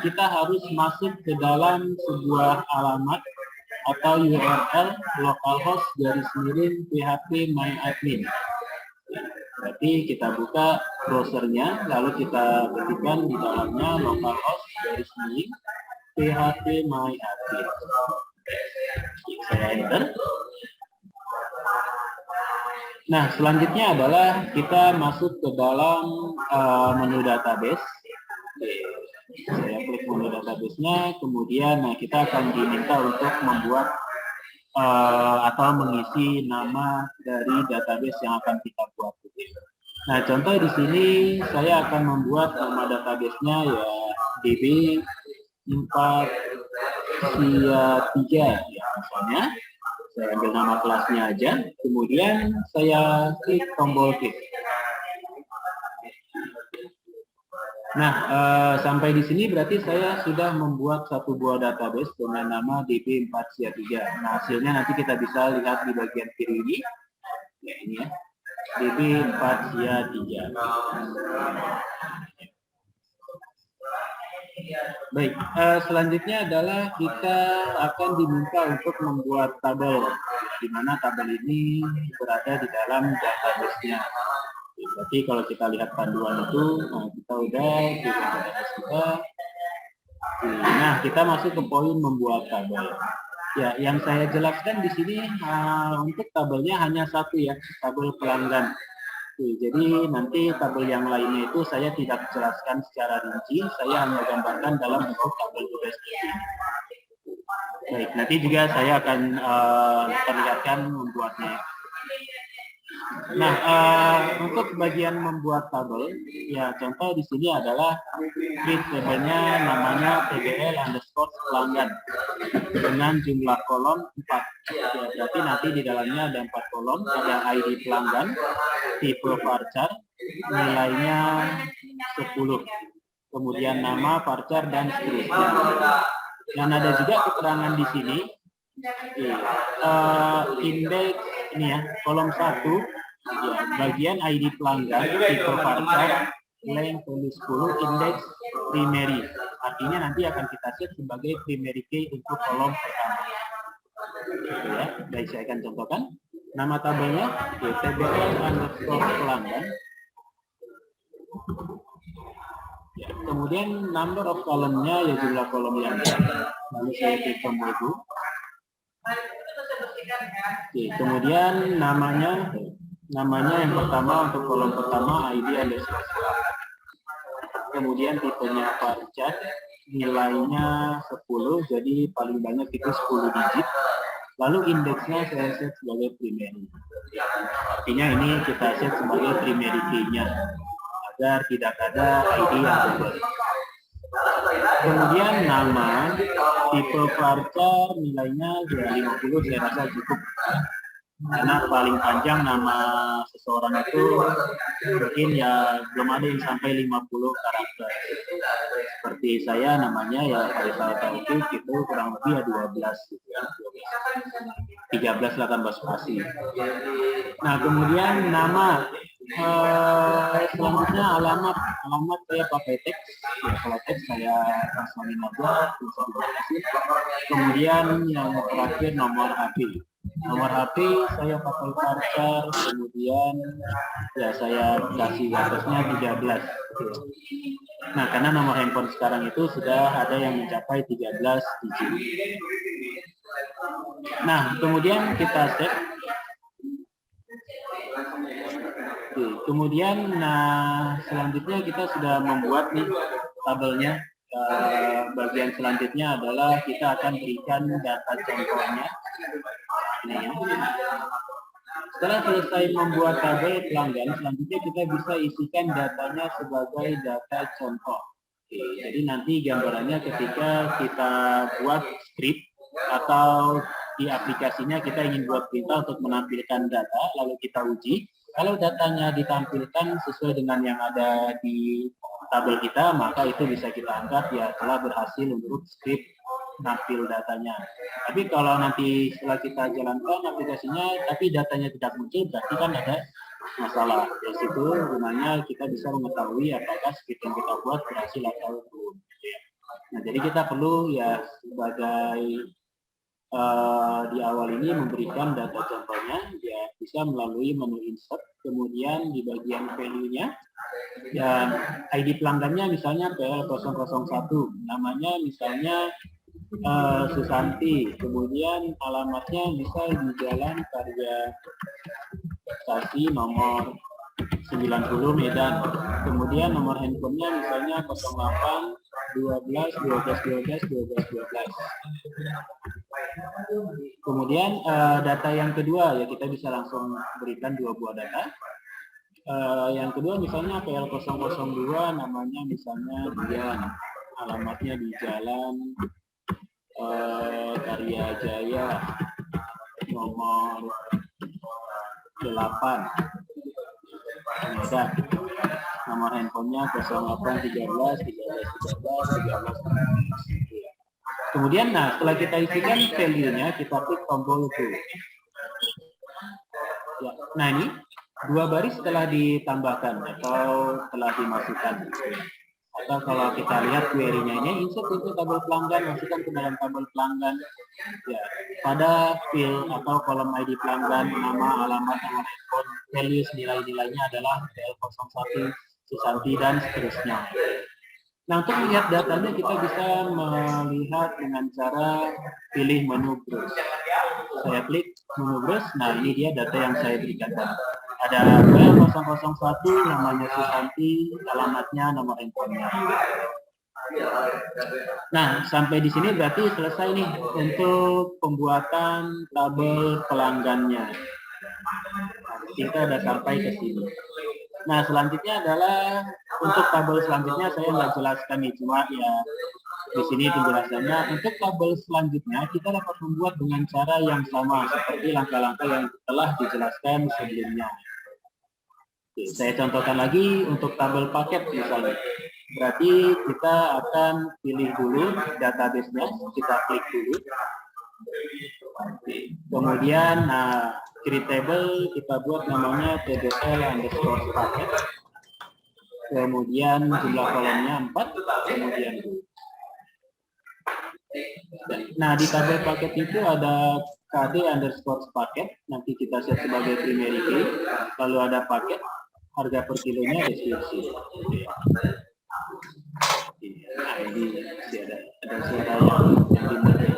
kita harus masuk ke dalam sebuah alamat atau URL localhost /php/myadmin. Berarti kita buka browsernya, lalu kita ketikkan di dalamnya localhost /php/myadmin. Saya enter. Nah, selanjutnya adalah kita masuk ke dalam menu database. Saya klik menu database-nya, kemudian kita akan diminta untuk membuat atau mengisi nama dari database yang akan kita buat. Nah, contoh di sini saya akan membuat nama database-nya ya DB4SIA3 ya, misalnya. Saya ambil nama kelasnya aja, kemudian saya klik tombol klik. Nah, sampai di sini berarti saya sudah membuat satu buah database dengan nama DB4SIA3. Nah, hasilnya nanti kita bisa lihat di bagian kiri ini. Ya, ini ya. DB4SIA3. Baik, selanjutnya adalah kita akan diminta untuk membuat tabel, di mana tabel ini berada di dalam database-nya. Berarti kalau kita lihat panduan itu, kita udah di database kita. Nah, kita masuk ke poin membuat tabel. Ya, yang saya jelaskan di sini untuk tabelnya hanya satu ya, tabel pelanggan. Jadi nanti tabel yang lainnya itu saya tidak jelaskan secara rinci, saya hanya gambarkan dalam bentuk tabel juga seperti ini. Baik, nanti juga saya akan perlihatkan membuatnya. Nah, untuk bagian membuat tabel, ya contoh di sini adalah create tabelnya namanya tbl_pelanggan dengan jumlah kolom 4. Ya, berarti nanti di dalamnya ada 4 kolom, ada ID pelanggan, tipe varchar, nilainya 10, kemudian nama varchar dan seterusnya. Dan ada juga keterangan di sini, indeks ini ya, kolom 1, ya, bagian ID pelanggan, tipe varchar, length 10, indeks primary. Artinya nanti akan kita set sebagai primary key untuk kolom pertama. Ya, baik, saya akan contohkan. Nama tabelnya tbl_pelanggan. Ya, kemudian number of column-nya ya jumlah kolom yang ada. Lalu saya klik tombol itu. Oke, kemudian namanya yang pertama untuk kolom pertama ID_. Kemudian tipenya varchar, nilainya 10, jadi paling banyak itu 10 digit. Lalu indeksnya saya set sebagai primary. Artinya ini kita set sebagai primary key-nya agar tidak ada ID yang double. Kemudian nama, tipe varchar, nilainya 50, saya rasa cukup. Karena paling panjang nama seseorang itu mungkin ya belum ada yang sampai 50 karakter. Seperti saya namanya ya Faisal Taufik itu kurang lebih ya 12 gitu ya. 13 18 spasi. Nah, kemudian nama, selanjutnya alamat saya pakai teks. Ya, kalau teks saya transformin aja, bisa dibatasi. Kemudian yang terakhir nomor HP. Nomor HP saya pakai varchar, kemudian ya saya kasih atasnya 13. Nah, karena nomor handphone sekarang itu sudah ada yang mencapai 13 digit. Nah, kemudian kita set. Oke, kemudian selanjutnya kita sudah membuat nih tabelnya. Bagian selanjutnya adalah kita akan berikan data contohnya. Ini ya. Setelah selesai membuat tabel pelanggan, selanjutnya kita bisa isikan datanya sebagai data contoh. Oke, jadi nanti gambarannya ketika kita buat script atau di aplikasinya kita ingin buat perintah untuk menampilkan data, lalu kita uji. Kalau datanya ditampilkan sesuai dengan yang ada di tabel kita, maka itu bisa kita anggap ya telah berhasil untuk script nampil datanya. Tapi kalau nanti setelah kita jalankan aplikasinya, tapi datanya tidak muncul, berarti kan ada masalah. Dari situ gunanya kita bisa mengetahui apakah script yang kita buat berhasil atau belum. Nah, Nah, jadi kita perlu ya sebagai di awal ini memberikan data contohnya, ya bisa melalui menu insert, kemudian di bagian value-nya, dan ID pelanggannya misalnya PL001, namanya misalnya Susanti, kemudian alamatnya bisa di Jalan Karya Stasi nomor 90 Medan, kemudian nomor handphonenya misalnya 08 12 12 12 12 12. Kemudian data yang kedua ya kita bisa langsung berikan 2 buah data. Yang kedua misalnya PL002, namanya misalnya Dian, alamatnya di Jalan Karya Jaya nomor 8 Medan, nomor handphonenya 0813 13 13 13. Kemudian, nah setelah kita isikan value-nya, kita klik tombol go. Ya, nah ini 2 baris telah ditambahkan atau telah dimasukkan. Atau kalau kita lihat query-nya ini, insert itu tabel pelanggan, masukkan ke dalam tabel pelanggan. Ya, pada field atau kolom ID pelanggan, nama, alamat, nomor handphone, values, nilai-nilainya adalah PL01, Susanti, dan seterusnya. Nah, untuk melihat datanya kita bisa melihat dengan cara pilih menu browse. Saya klik menu browse, nah ini dia data yang saya berikan tadi. Ada PL001, namanya Susanti, alamatnya, nomor handphonenya. Nah, sampai di sini berarti selesai nih untuk pembuatan tabel pelanggannya. Nah, kita sudah sampai ke sini. Nah, selanjutnya adalah untuk tabel selanjutnya saya nggak jelaskan nih, cuma ya di sini penjelasannya. Untuk tabel selanjutnya kita dapat membuat dengan cara yang sama seperti langkah-langkah yang telah dijelaskan sebelumnya. Oke, saya contohkan lagi untuk tabel paket misalnya. Berarti kita akan pilih dulu database-nya, kita klik dulu. Kemudian, nah, create table kita buat namanya tbl_paket. Kemudian jumlah kolomnya 4, kemudian nah di tabel paket itu ada kd_paket, nanti kita set sebagai primary key, lalu ada paket, harga per kilonya, deskripsi. Nah ini ada suara yang dimulai.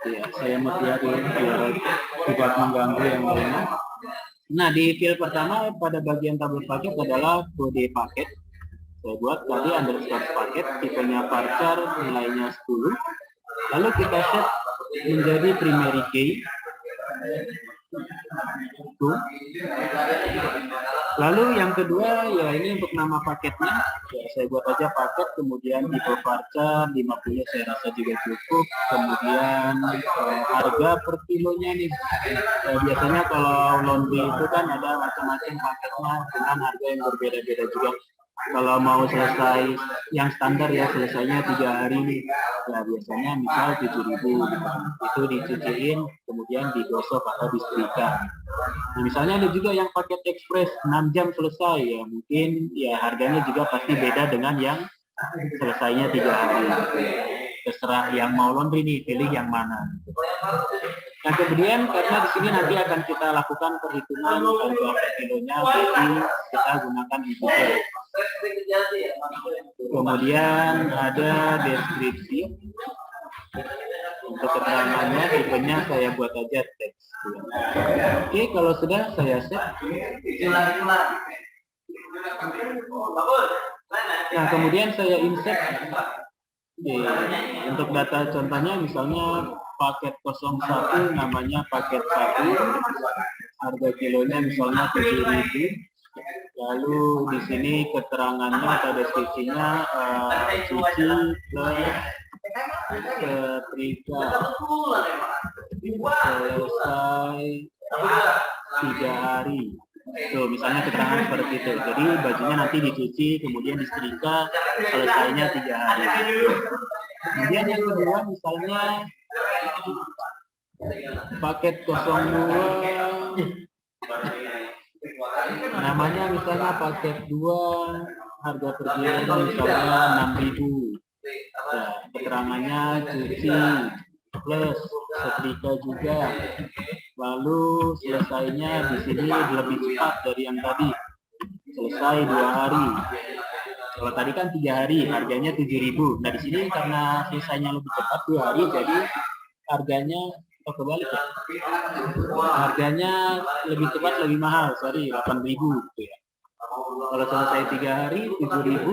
Ya, saya mati-hati biar tidak mengganggu yang lainnya. Nah, di field pertama pada bagian tabel paket adalah kode paket. Saya buat kd_paket, tipenya varchar, nilainya 10. Lalu kita set menjadi primary key. Lalu yang kedua ya ini untuk nama paketnya, ya saya buat aja paket, kemudian tipe varchar 50 saya rasa juga cukup, kemudian harga per kilonya nih, biasanya kalau laundry itu kan ada macam-macam paketnya dengan harga yang berbeda-beda juga. Kalau mau selesai yang standar ya selesainya 3 hari, ya biasanya misal 7.000 itu dicuciin kemudian digosok atau disetrika. Nah, misalnya ada juga yang paket ekspres 6 jam selesai, ya mungkin ya harganya juga pasti beda dengan yang selesainya 3 hari. Terserah yang mau laundry nih, pilih yang mana. Nah kemudian karena di sini nanti akan kita lakukan perhitungan harga per kilonya, jadi kita gunakan Google. Kemudian ada deskripsi. Untuk keterangannya tipenya saya buat aja teks. Oke, kalau sudah saya set. Nah kemudian saya insert. Untuk data contohnya misalnya paket 01 namanya paket 1, harga kilonya misalnya 7.000. Lalu di sini keterangannya atau deskripsinya cuci plus setrika selesai 3 hari. Tuh misalnya keterangan seperti itu. Jadi bajunya nanti dicuci kemudian disetrika selesainya 3 hari. Kemudian yang kedua misalnya paket 02 namanya misalnya paket 2 harga per kilonya misalnya 6.000. Ya, keterangannya cuci plus setrika juga. Lalu selesainya di sini lebih cepat dari yang tadi. Selesai 2 hari. Kalau tadi kan 3 hari, harganya 7.000. Nah di sini karena selesainya lebih cepat 2 hari, jadi harganya kebalik ya. Harganya lebih cepat lebih mahal, sorry 8.000 gitu ya. Kalau selesai 3 hari 7.000,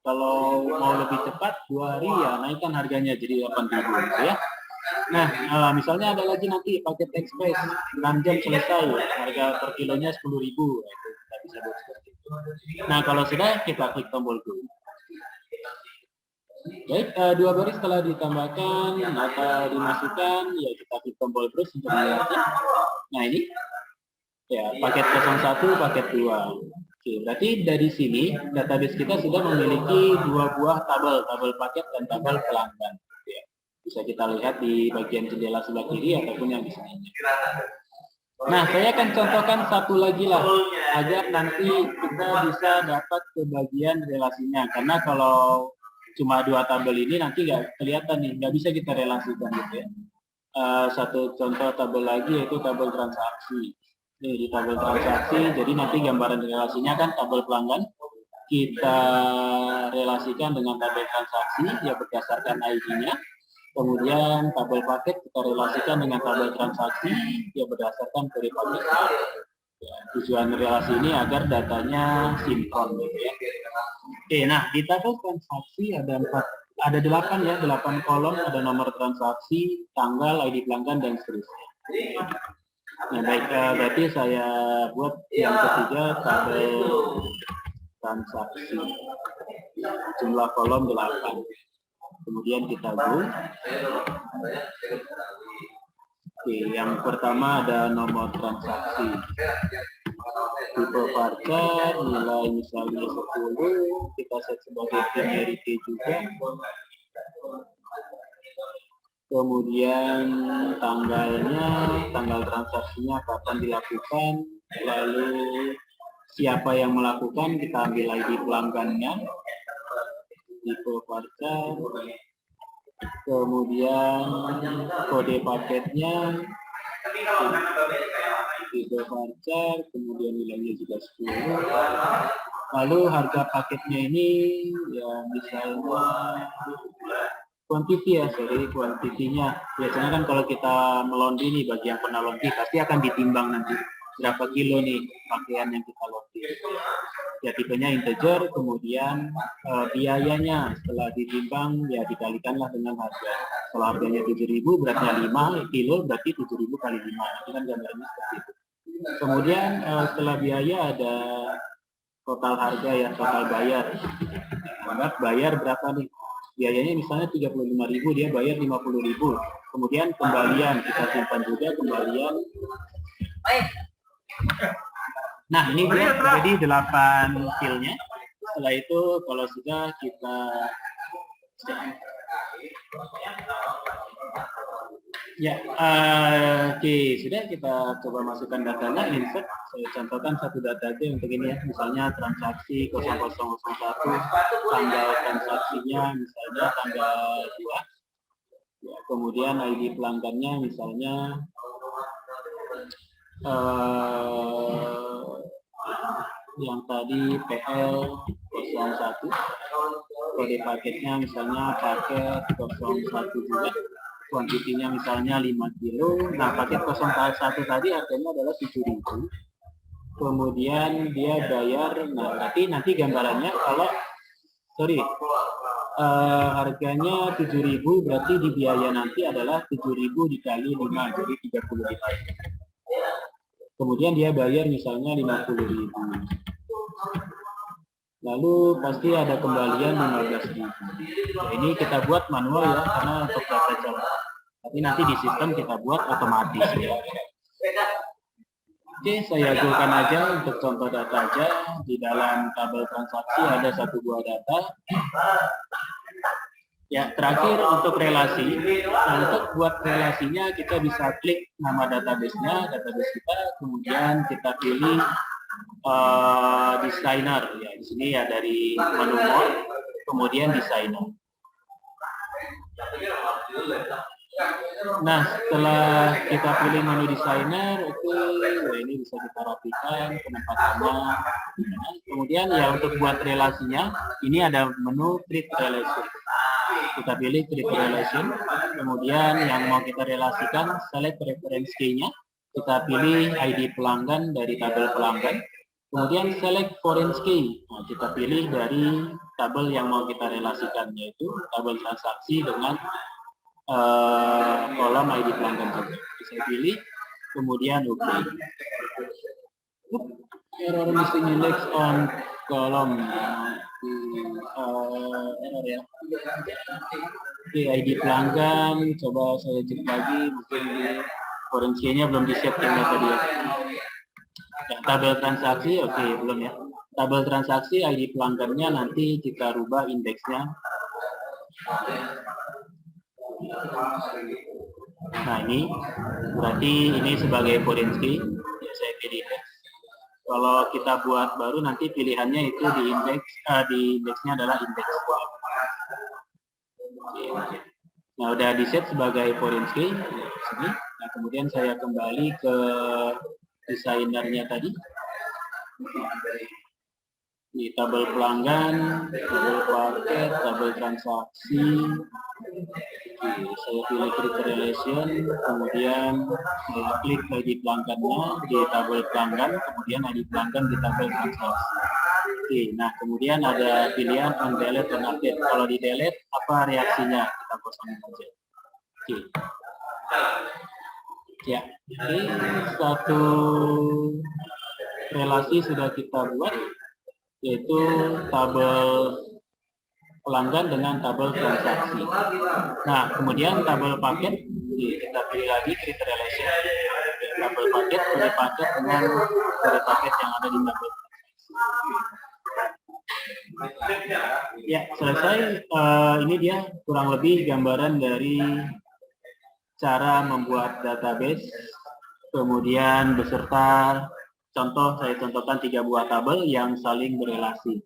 kalau mau lebih cepat 2 hari ya naikkan harganya jadi 8.000 gitu ya. Nah, misalnya ada lagi nanti paket express 6 jam selesai, harga per kilonya 10.000, itu kita bisa buat seperti itu. Nah, kalau sudah kita klik tombol go. Baik, 2 baris setelah ditambahkan atau dimasukkan, ya kita klik tombol terus untuk melihatnya. Nah ini, ya paket 01, paket 2. Oke, berarti dari sini database kita sudah memiliki 2 buah tabel paket dan tabel pelanggan. Ya, bisa kita lihat di bagian jendela sebelah kiri ataupun yang di sini. Nah, saya akan contohkan satu lagi lah, agar nanti kita bisa dapat ke bagian relasinya. Karena kalau cuma 2 tabel ini nanti nggak kelihatan nih, nggak bisa kita relasikan gitu ya. Satu contoh tabel lagi yaitu tabel transaksi. Nih di tabel transaksi, jadi nanti gambaran relasinya kan tabel pelanggan kita relasikan dengan tabel transaksi ya berdasarkan ID-nya. Kemudian tabel paket kita relasikan dengan tabel transaksi ya berdasarkan kode paket. Ya, tujuan relasi ini agar datanya sinkron gitu ya. Oke, nah di tabel transaksi ada 8 kolom, ada nomor transaksi, tanggal, ID pelanggan dan seterusnya. Nah baik, berarti saya buat yang ketiga tabel transaksi, jumlah kolom 8. Kemudian kita go. Oke, yang pertama ada nomor transaksi. Tipe varchar, nilai misalnya 10, kita set sebagai priority juga. Kemudian tanggalnya, tanggal transaksinya kapan dilakukan, lalu siapa yang melakukan, kita ambil ID pelanggannya, tipe varchar, kemudian kode paketnya, tipe varchar, kemudian nilainya juga 10. Lalu harga paketnya ini ya misalnya quantity ya, sorry, kuantitinya. Biasanya kan kalau kita melondi nih, bagi yang pernah londi pasti akan ditimbang nanti berapa kilo nih pakaian yang kita londi. Ya tipenya integer, kemudian biayanya setelah ditimbang ya dikalikanlah dengan harga. Kalau harganya 7.000 beratnya 5 kilo, berarti 7.000 kali 5. Itu kan gambarnya seperti itu. Kemudian setelah biaya ada total harga ya, total bayar. Anggap bayar berapa nih? Biayanya misalnya 35.000, dia bayar 50.000. Kemudian kembalian kita simpan juga kembalian. Nah ini dia jadi 8 filenya. Setelah itu kalau sudah kita ya oke, sudah kita coba masukkan datanya, insert. Saya contohkan satu data aja untuk ini ya, misalnya transaksi 0001, tanggal transaksinya misalnya tanggal 2 ya, kemudian ID pelanggannya misalnya yang tadi PL01, kode paketnya misalnya paket 01 juga, kuantitinya misalnya 5 kilo. Nah paket 01 tadi harganya adalah 7.000, kemudian dia bayar, nah nanti gambarannya kalau harganya 7.000 berarti di biaya nanti adalah 7.000 dikali 5, jadi 35. Kemudian dia bayar misalnya 50.000. Lalu pasti ada kembalian 15.000. Nah, ini kita buat manual ya, karena untuk data contoh. Tapi nanti di sistem kita buat otomatis ya. Oke, saya gulkan aja untuk contoh data aja. Di dalam tabel transaksi ada satu buah data. Ya, terakhir untuk relasi. Nah, untuk buat relasinya kita bisa klik nama database-nya, database kita, kemudian kita pilih designer. Ya, di sini ya dari menu more, kemudian designer. Nah, setelah kita pilih menu designer, oke, nah ini bisa kita rapikan penempatannya. Kemudian ya untuk buat relasinya, ini ada menu create relation. Kita pilih create relation, kemudian yang mau kita relasikan, select reference key-nya, kita pilih ID pelanggan dari tabel pelanggan, kemudian select foreign key, nah, kita pilih dari tabel yang mau kita relasikan, yaitu tabel transaksi dengan kolom ID pelanggan juga. Bisa pilih, kemudian oke. Error missing index on kolom. Error ya. Oke, ID pelanggan, coba saya cek lagi, mungkin di foreign key-nya belum di-setting ya tadi ya. Ya, tabel transaksi, oke, belum ya. Tabel transaksi ID pelanggannya nanti kita rubah indeksnya. Nah, ini berarti ini sebagai foreign key, ya saya pilih indeks. Kalau kita buat baru nanti pilihannya itu di indeks, di indeksnya adalah indeks. Nah, udah di set sebagai foreign key di sini. Nah, kemudian saya kembali ke desainernya tadi. Di tabel pelanggan, tabel paket, tabel transaksi. Oke, saya pilih create relation, kemudian saya klik ID pelanggannya di tabel pelanggan, kemudian ID pelanggan di tabel transaksi. Oke, nah kemudian ada pilihan on delete dan update. Kalau di delete, apa reaksinya? Kita kosongin saja. Oke. Ya, oke, satu relasi sudah kita buat, yaitu tabel pelanggan dengan tabel transaksi. Nah, kemudian tabel paket, kita pilih lagi create relation. Tabel paket, query paket dengan query paket yang ada di tabel transaksi. Ya, selesai. Ini dia kurang lebih gambaran dari cara membuat database, kemudian beserta contoh, saya contohkan 3 buah tabel yang saling berelasi.